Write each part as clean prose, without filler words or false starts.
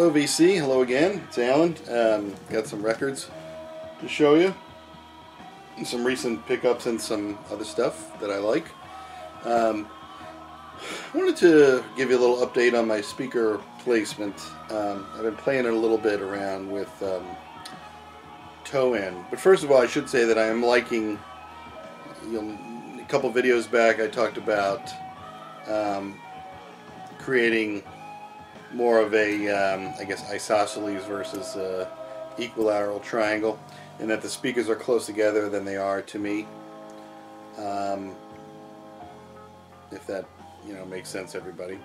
Hello VC, hello again, it's Alan. Got some records to show you. Some recent pickups and some other stuff that I like. I wanted to give you a little update on my speaker placement. I've been playing it a little bit around with toe-in. But first of all, I should say that I am liking, a couple videos back I talked about creating more of a, I guess, isosceles versus equilateral triangle, and that the speakers are close together than they are to me. If that, makes sense, everybody.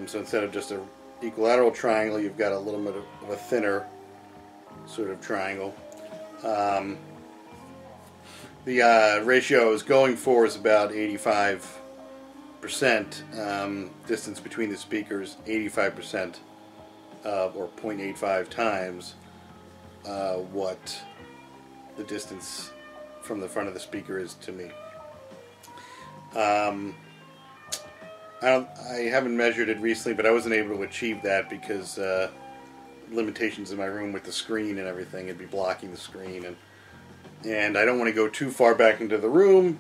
So instead of just a equilateral triangle, you've got a little bit of a thinner sort of triangle. The ratio I was going for is about 85% distance between the speakers, 85% or 0.85 times what the distance from the front of the speaker is to me. I haven't measured it recently, but I wasn't able to achieve that because limitations in my room with the screen and everything. It'd be blocking the screen, and I don't want to go too far back into the room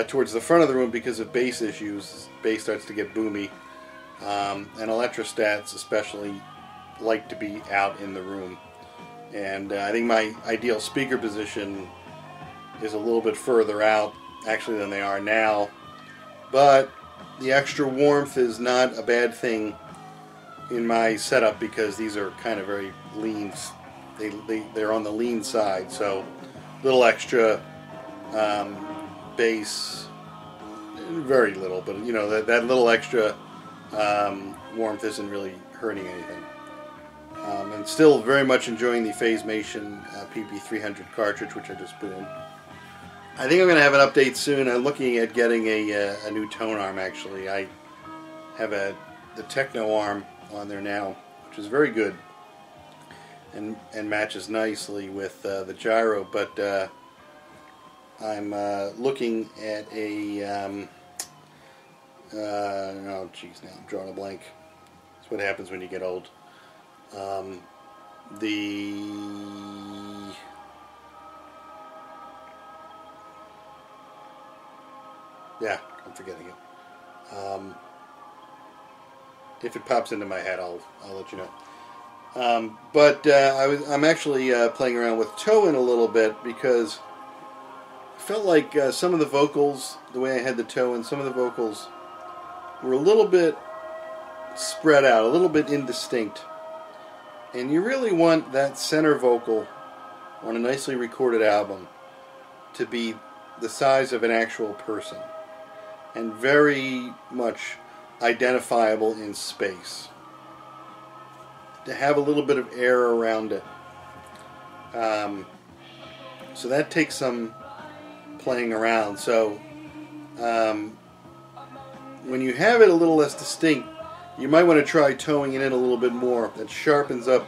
towards the front of the room because of bass issues. Bass starts to get boomy, and electrostats especially like to be out in the room. And I think my ideal speaker position is a little bit further out actually than they are now, but the extra warmth is not a bad thing in my setup because these are kind of very lean. They're on the lean side, so little extra bass, very little, but that little extra warmth isn't really hurting anything. And still very much enjoying the Phasmation PP300 cartridge, which I just put in. I think I'm going to have an update soon. I'm looking at getting a new tone arm, actually. I have the Techno arm on there now, which is very good and matches nicely with the gyro, but I'm looking at a oh geez, now I'm drawing a blank. That's what happens when you get old. Yeah, I'm forgetting it. If it pops into my head, I'll let you know. But I'm actually playing around with toe-in a little bit because I felt like some of the vocals, the way I had the toe-in, some of the vocals were a little bit spread out, a little bit indistinct. And you really want that center vocal on a nicely recorded album to be the size of an actual person and very much identifiable in space, to have a little bit of air around it. So that takes some playing around. So when you have it a little less distinct, you might want to try toning it in a little bit more. That sharpens up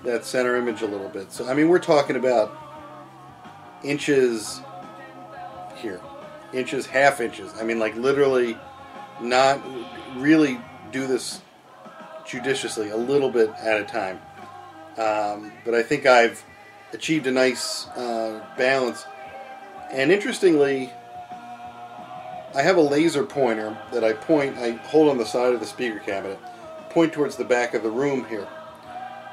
that center image a little bit. So I mean, we're talking about inches here, inches, half inches. I mean, like literally, not really do this judiciously, a little bit at a time. But I think I've achieved a nice balance. And interestingly, I have a laser pointer that I hold on the side of the speaker cabinet, point towards the back of the room here,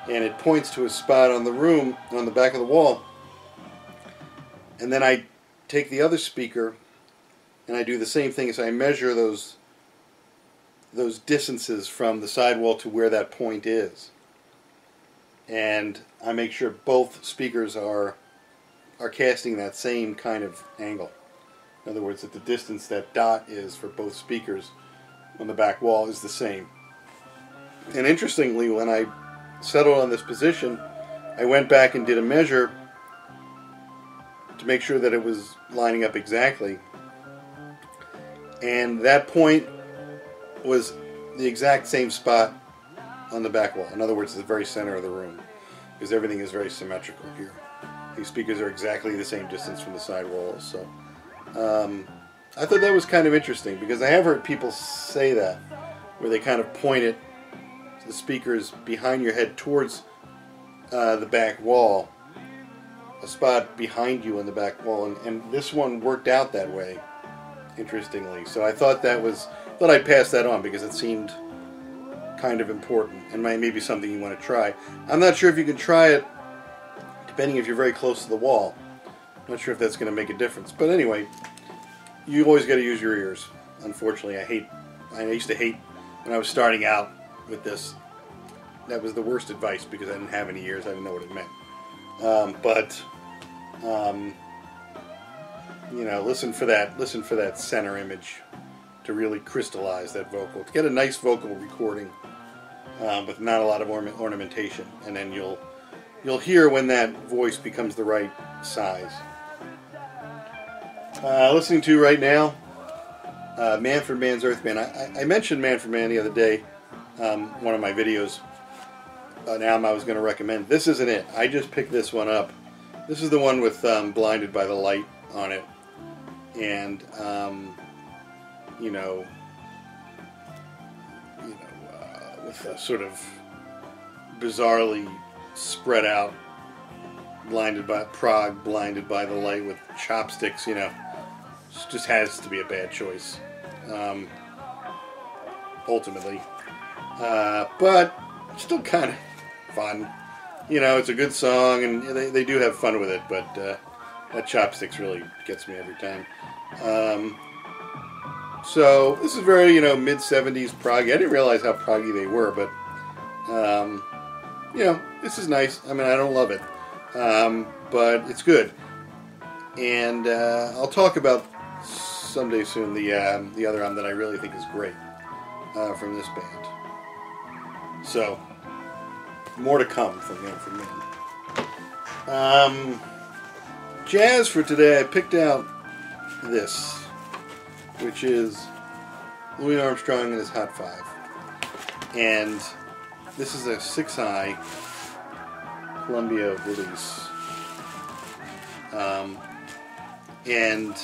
and it points to a spot on the room, on the back of the wall. And then I take the other speaker and I do the same thing. So I measure those distances from the sidewall to where that point is, and I make sure both speakers are casting that same kind of angle. In other words, that the distance that dot is for both speakers on the back wall is the same. And interestingly, when I settled on this position, I went back and did a measure to make sure that it was lining up exactly, and that point was the exact same spot on the back wall. In other words, the very center of the room, because everything is very symmetrical here. These speakers are exactly the same distance from the side walls. So I thought that was kind of interesting, because I have heard people say that, where they kind of point it the speakers behind your head towards the back wall, a spot behind you on the back wall, and this one worked out that way, interestingly. So I thought I'd pass that on because it seemed kind of important and maybe something you want to try. I'm not sure if you can try it, depending if you're very close to the wall. I'm not sure if that's going to make a difference. But anyway, you always got to use your ears. Unfortunately, I used to hate when I was starting out with this. That was the worst advice because I didn't have any ears. I didn't know what it meant. You know, listen for that center image to really crystallize that vocal. To get a nice vocal recording with not a lot of ornamentation, and then you'll hear when that voice becomes the right size. Listening to right now, Manfred Mann's Earth Band. I mentioned Manfred Mann the other day, one of my videos, an album I was going to recommend. This isn't it. I just picked this one up. This is the one with Blinded by the Light on it. And, with a sort of bizarrely spread out blinded by the light with chopsticks, just has to be a bad choice, ultimately. But still kind of fun. It's a good song, and they do have fun with it, but that chopsticks really gets me every time. So this is very, mid-70s proggy. I didn't realize how proggy they were, but, this is nice. I mean, I don't love it, but it's good. And I'll talk about someday soon the other album that I really think is great from this band. So, more to come from me. Jazz for today, I picked out this, which is Louis Armstrong and his Hot Five. And this is a 6i Columbia release. And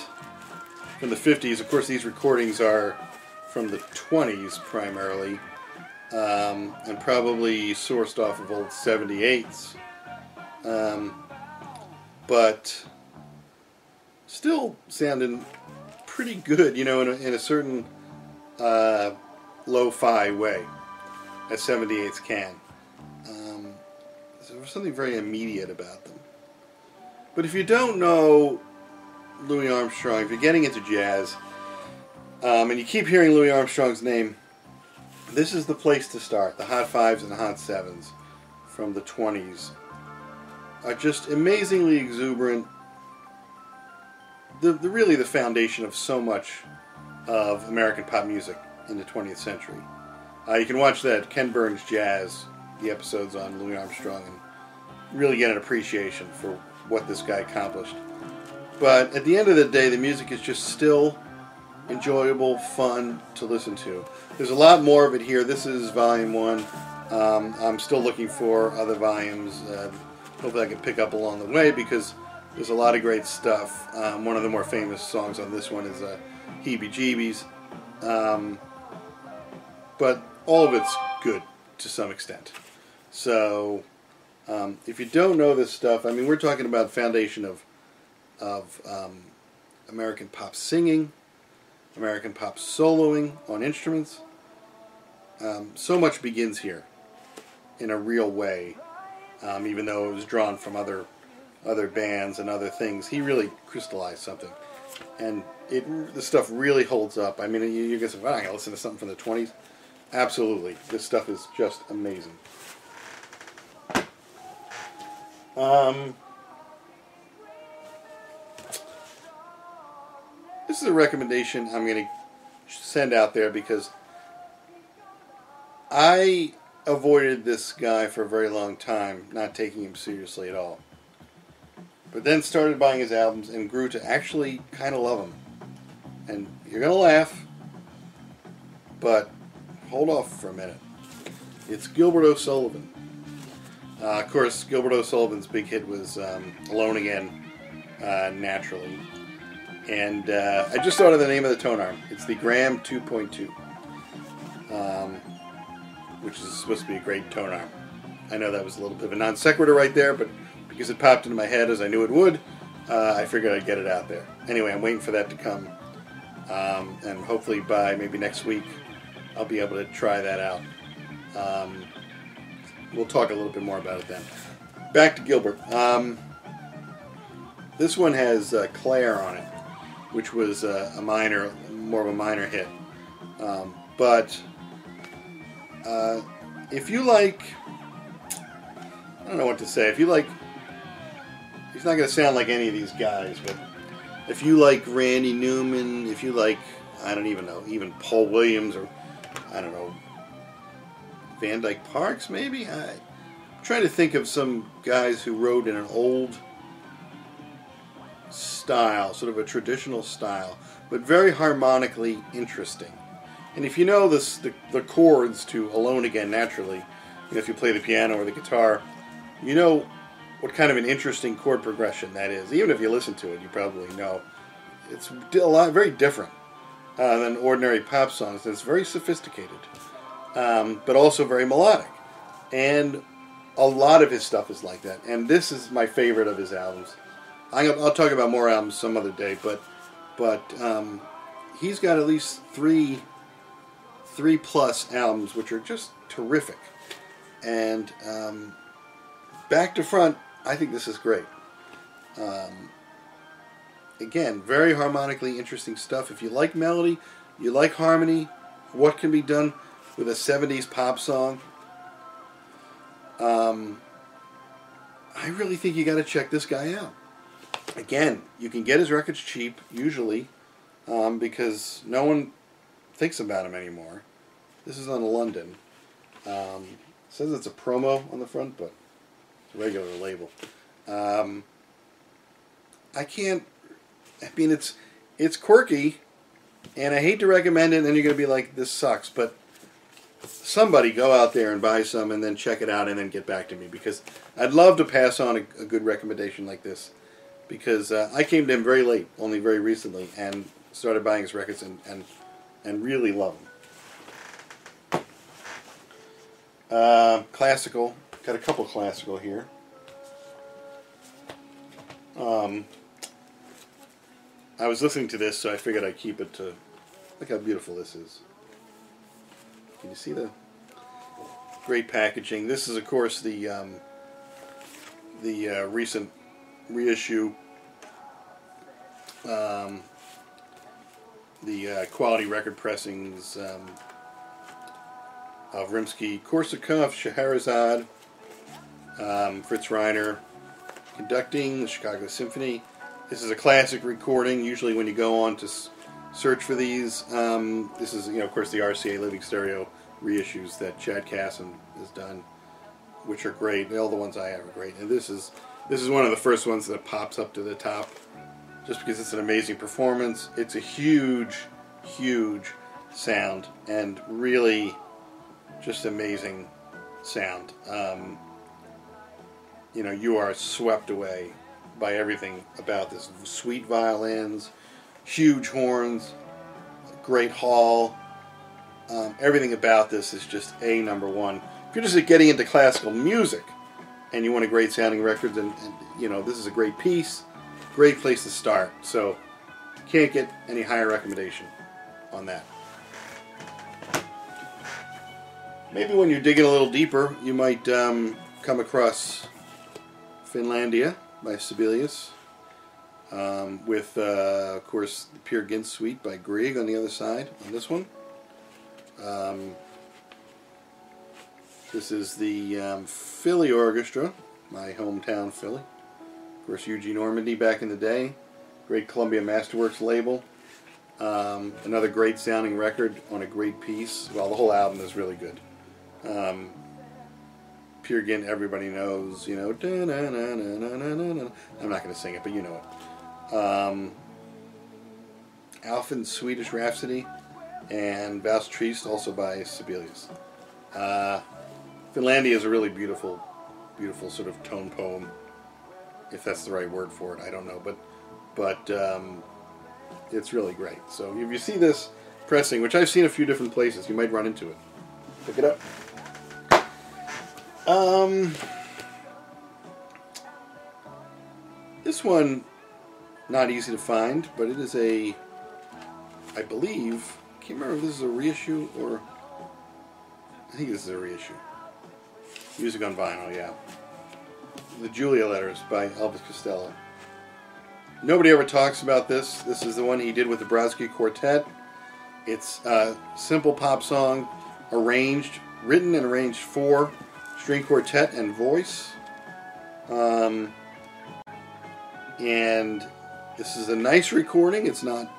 from the 50s, of course, these recordings are from the 20s primarily, and probably sourced off of old 78s. But still sounding pretty good, in a certain lo-fi way, as 78s can. So there's something very immediate about them. But if you don't know Louis Armstrong, if you're getting into jazz, and you keep hearing Louis Armstrong's name, this is the place to start. The Hot Fives and the Hot Sevens from the 20s are just amazingly exuberant. Really the foundation of so much of American pop music in the 20th century. You can watch that Ken Burns Jazz, the episodes on Louis Armstrong, and really get an appreciation for what this guy accomplished. But at the end of the day, the music is just still enjoyable, fun to listen to. There's a lot more of it here. This is volume 1. I'm still looking for other volumes. Hopefully I can pick up along the way, because there's a lot of great stuff. One of the more famous songs on this one is Heebie Jeebies. But all of it's good to some extent. So if you don't know this stuff, I mean, we're talking about the foundation of American pop singing, American pop soloing on instruments. So much begins here in a real way, even though it was drawn from other bands and other things. He really crystallized something, and the stuff really holds up. I mean, you can say, well, I gotta listen to something from the 20s. Absolutely, this stuff is just amazing. This is a recommendation I'm going to send out there because I avoided this guy for a very long time, not taking him seriously at all. But then started buying his albums and grew to actually kind of love him. And you're going to laugh, but hold off for a minute. It's Gilbert O'Sullivan. Of course, Gilbert O'Sullivan's big hit was Alone Again, naturally. And I just thought of the name of the tone arm. It's the Graham 2.2. which is supposed to be a great tone arm. I know that was a little bit of a non sequitur right there, but because it popped into my head as I knew it would, I figured I'd get it out there. Anyway, I'm waiting for that to come, and hopefully by maybe next week I'll be able to try that out. We'll talk a little bit more about it then. Back to Gilbert. This one has Claire on it, which was more of a minor hit. But if you like, I don't know what to say. If you like, he's not going to sound like any of these guys, but if you like Randy Newman, if you like, I don't even know, even Paul Williams, or I don't know, Van Dyke Parks maybe? I'm trying to think of some guys who wrote in an old style, sort of a traditional style, but very harmonically interesting. And if you know the chords to Alone Again naturally, if you play the piano or the guitar, you know what kind of an interesting chord progression that is. Even if you listen to it, you probably know. It's very different than ordinary pop songs. It's very sophisticated, but also very melodic. And a lot of his stuff is like that. And this is my favorite of his albums. I'll talk about more albums some other day, but he's got at least three plus albums which are just terrific. And back to front, I think this is great. Again, very harmonically interesting stuff. If you like melody, you like harmony, what can be done with a 70s pop song, I really think you got to check this guy out. Again, you can get his records cheap, usually, because no one thinks about him anymore. This is on London. It says it's a promo on the front, but it's a regular label. It's quirky, and I hate to recommend it, and then you're going to be like, this sucks, but somebody go out there and buy some and then check it out and then get back to me, because I'd love to pass on a good recommendation like this, because I came to him very late, only very recently, and started buying his records and really love them. Classical. Got a couple classical here. I was listening to this, so I figured I'd keep it to... Look how beautiful this is. Can you see the great packaging? This is, of course, the recent reissue, the quality record pressings of Rimsky-Korsakov, Scheherazade, Fritz Reiner conducting the Chicago Symphony. This is a classic recording. Usually when you go on to search for these, this is, of course, the RCA Living Stereo reissues that Chad Kasson has done, which are great. All the ones I have are great. And this is one of the first ones that pops up to the top, just because it's an amazing performance. It's a huge, huge sound, and really just amazing sound. You are swept away by everything about this. Sweet violins, huge horns, great hall. Everything about this is just number one. If you're just getting into classical music and you want a great sounding record, then this is a great piece, great place to start. So can't get any higher recommendation on that. Maybe when you're digging a little deeper, you might come across Finlandia by Sibelius, with, of course, the Peer Gynt Suite by Grieg on the other side on this one. This is the Philly Orchestra, my hometown Philly. Of course, Eugene Ormandy back in the day. Great Columbia Masterworks label. Another great sounding record on a great piece. Well, the whole album is really good. Peer Gynt, everybody knows, I'm not going to sing it, but you know it. Alphen's Swedish Rhapsody and Valse Triste, also by Sibelius. Finlandia is a really beautiful, beautiful sort of tone poem, if that's the right word for it. I don't know, but it's really great. So if you see this pressing, which I've seen a few different places, you might run into it. Pick it up. Um, this one, not easy to find, but it is a, I believe, can't remember if this is a reissue or, I think this is a reissue. Music on vinyl, yeah. The Julia Letters by Elvis Costello. Nobody ever talks about this. This is the one he did with the Brodsky Quartet. It's a simple pop song, written and arranged for string quartet and voice. And this is a nice recording. It's not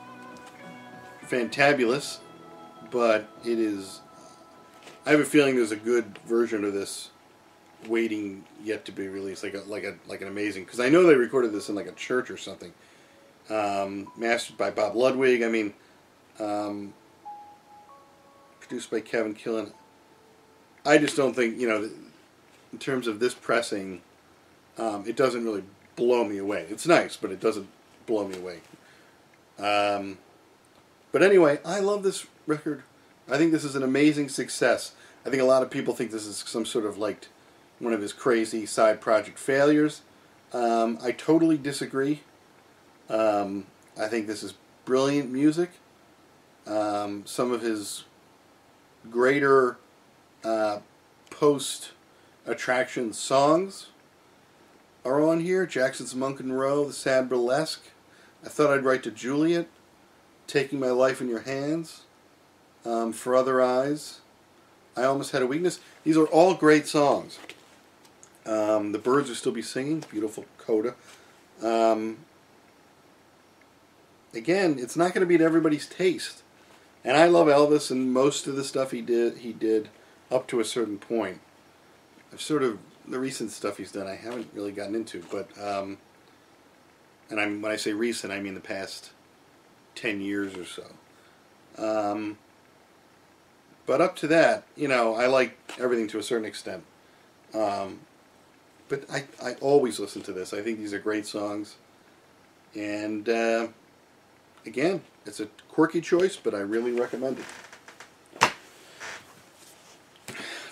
fantabulous, but it is. I have a feeling there's a good version of this waiting yet to be released, like an amazing. Because I know they recorded this in like a church or something. Mastered by Bob Ludwig. I mean, produced by Kevin Killen. I just don't think, in terms of this pressing, it doesn't really blow me away. It's nice, but it doesn't blow me away. But anyway, I love this record. I think this is an amazing success. I think a lot of people think this is some sort of like one of his crazy side project failures. I totally disagree. I think this is brilliant music. Some of his greater post-attraction songs are on here. Jackson's Monk and Row, The Sad Burlesque, I Thought I'd Write to Juliet, Taking My Life in Your Hands, For Other Eyes, I Almost Had a Weakness. These are all great songs. The Birds Will Still Be Singing, beautiful coda. Again, it's not going to be to everybody's taste. And I love Elvis, and most of the stuff he did up to a certain point. I've sort of, the recent stuff he's done I haven't really gotten into, but, and when I say recent, I mean the past 10 years or so. But up to that, I like everything to a certain extent. But I always listen to this. I think these are great songs. And, again, it's a quirky choice, but I really recommend it.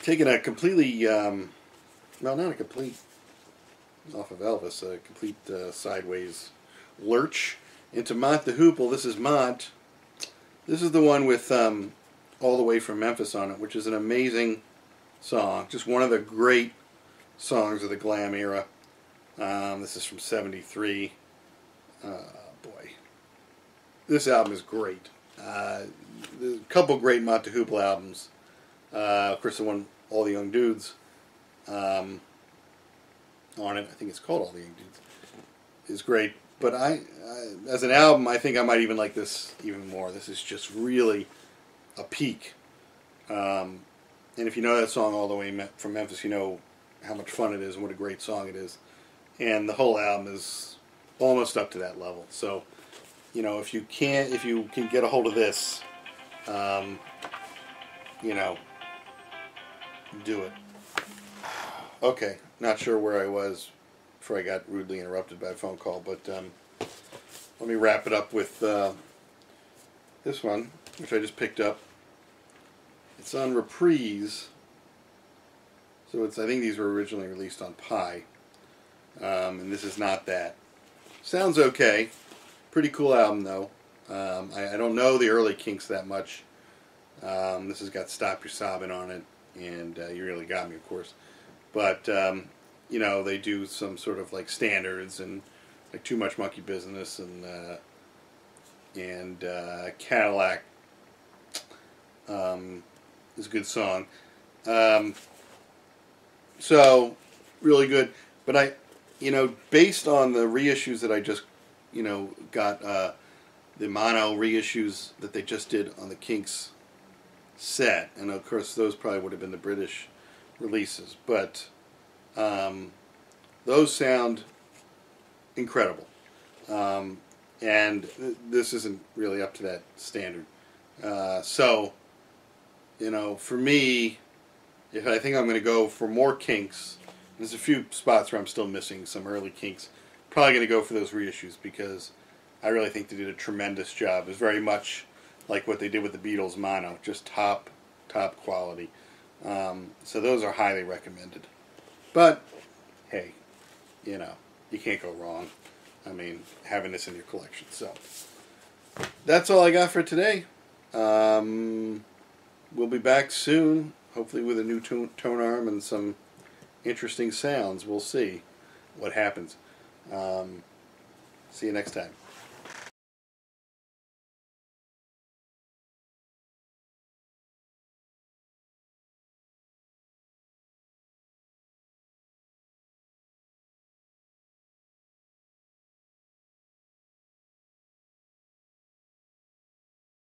Taking a completely, well, not a complete, off of Elvis, a complete sideways lurch into Mont the Hoople. This is Mont. This is the one with All the Way from Memphis on it, which is an amazing song. Just one of the great songs of the glam era. This is from '73. Boy. This album is great. There's a couple great Mont the Hoople albums. Of course, the one, All the Young Dudes, on it. I think it's called All the Young Dudes. Is great. But as an album, I think I might even like this even more. This is just really a peak. And if you know that song All the Way from Memphis, you know how much fun it is and what a great song it is. And the whole album is almost up to that level. So, if you can get a hold of this, do it. Okay, not sure where I was before I got rudely interrupted by a phone call, but let me wrap it up with this one, which I just picked up. It's on Reprise, so I think these were originally released on Pi, and this is not that. Sounds okay. Pretty cool album, though. I don't know the early Kinks that much. This has got Stop Your Sobbing on it, and You Really Got Me, of course. But, they do some sort of like standards and like Too Much Monkey Business and Cadillac is a good song. So, really good. But based on the reissues that I just, got the mono reissues that they just did on the Kinks set, and of course those probably would have been the British releases, but those sound incredible, and this isn't really up to that standard. So, for me, if I think I'm going to go for more Kinks, there's a few spots where I'm still missing some early Kinks. Probably going to go for those reissues because I really think they did a tremendous job. It was very much like what they did with the Beatles mono, just top quality. So those are highly recommended. But hey, you know, you can't go wrong. I mean, having this in your collection. So that's all I got for today. We'll be back soon, hopefully with a new tone arm and some interesting sounds. We'll see what happens. See you next time.